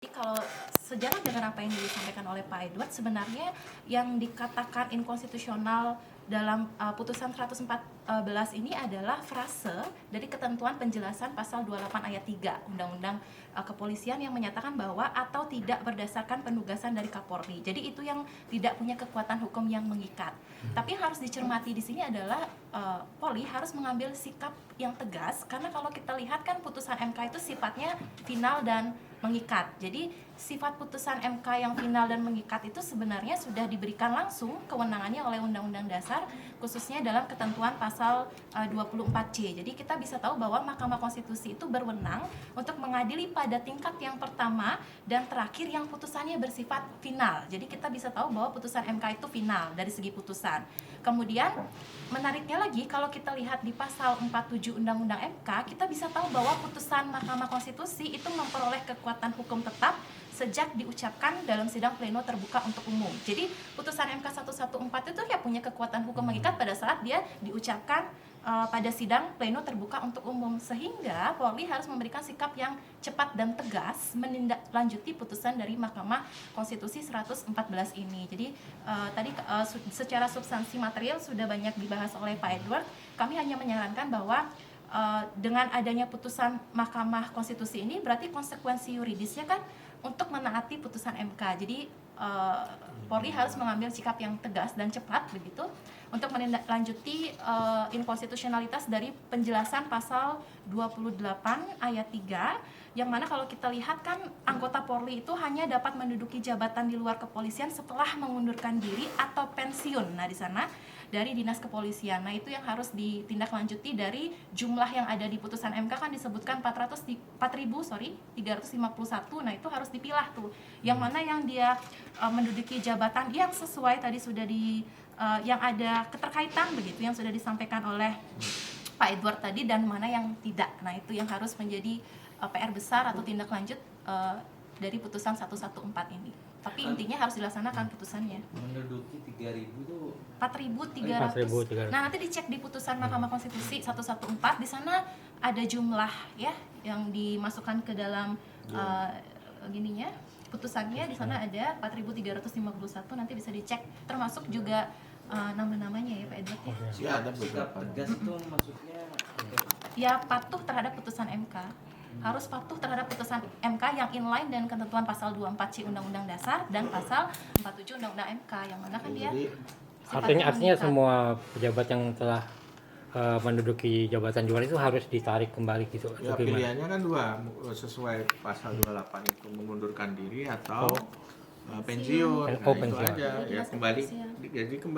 Kalau sejalan dengan apa yang disampaikan oleh Pak Edward, sebenarnya yang dikatakan inkonstitusional dalam putusan 114 ini adalah frase dari ketentuan penjelasan pasal 28 ayat 3 Undang-Undang Kepolisian yang menyatakan bahwa atau tidak berdasarkan penugasan dari Kapolri. Jadi itu yang tidak punya kekuatan hukum yang mengikat. Tapi yang harus dicermati di sini adalah Polri harus mengambil sikap yang tegas, karena kalau kita lihat kan putusan MK itu sifatnya final dan mengikat. Jadi sifat putusan MK yang final dan mengikat itu sebenarnya sudah diberikan langsung kewenangannya oleh Undang-Undang Dasar, khususnya dalam ketentuan pasal 24C. Jadi kita bisa tahu bahwa Mahkamah Konstitusi itu berwenang untuk mengadili pada tingkat yang pertama dan terakhir yang putusannya bersifat final. Jadi kita bisa tahu bahwa putusan MK itu final dari segi putusan. Kemudian menariknya lagi, kalau kita lihat di pasal 47 Undang-Undang MK, kita bisa tahu bahwa putusan Mahkamah Konstitusi itu memperoleh kekuatan hukum tetap sejak diucapkan dalam sidang pleno terbuka untuk umum. Jadi putusan MK 114 itu ya punya kekuatan hukum mengikat pada saat dia diucapkan pada sidang pleno terbuka untuk umum, sehingga Polri harus memberikan sikap yang cepat dan tegas menindaklanjuti putusan dari Mahkamah Konstitusi 114 ini. Jadi tadi secara substansi material sudah banyak dibahas oleh Pak Edward. Kami hanya menyarankan bahwa dengan adanya putusan Mahkamah Konstitusi ini berarti konsekuensi yuridisnya kan untuk menaati putusan MK. Jadi Polri harus mengambil sikap yang tegas dan cepat begitu untuk menindaklanjuti inkonstitusionalitas dari penjelasan pasal 28 ayat 3, yang mana kalau kita lihat kan anggota Polri itu hanya dapat menduduki jabatan di luar kepolisian setelah mengundurkan diri atau pensiun. Nah, di sana dari Dinas Kepolisian. Nah, itu yang harus ditindaklanjuti dari jumlah yang ada di putusan MK kan disebutkan 4.351. Nah, itu harus dipilah tuh. Yang mana yang dia menduduki jabatan yang sesuai tadi sudah yang ada keterkaitan begitu yang sudah disampaikan oleh Pak Edward tadi, dan mana yang tidak. Nah, itu yang harus menjadi PR besar atau tindak lanjut dari putusan 114 ini. Tapi intinya harus dilaksanakan putusannya. Menduduki 3.000 itu 4.300. Nah, nanti dicek di putusan Mahkamah Konstitusi 114, di sana ada jumlah ya yang dimasukkan ke dalam gininya. Putusannya di sana ada 4.351, nanti bisa dicek, termasuk juga nama-namanya ya Pak Edward ya. Ya, ada beberapa. Tegas itu maksudnya Ya, patuh terhadap putusan MK. Harus patuh terhadap putusan MK yang inline dan ketentuan pasal 24C Undang-Undang Dasar dan pasal 47 Undang-Undang MK, yang mana kan dia artinya semua pejabat yang telah menduduki jabatan juara itu harus ditarik kembali gitu. Ya, pilihannya kan dua, sesuai pasal 28 itu mengundurkan diri atau pensiun. Nah, pensiun. itu aja ya, kembali jadi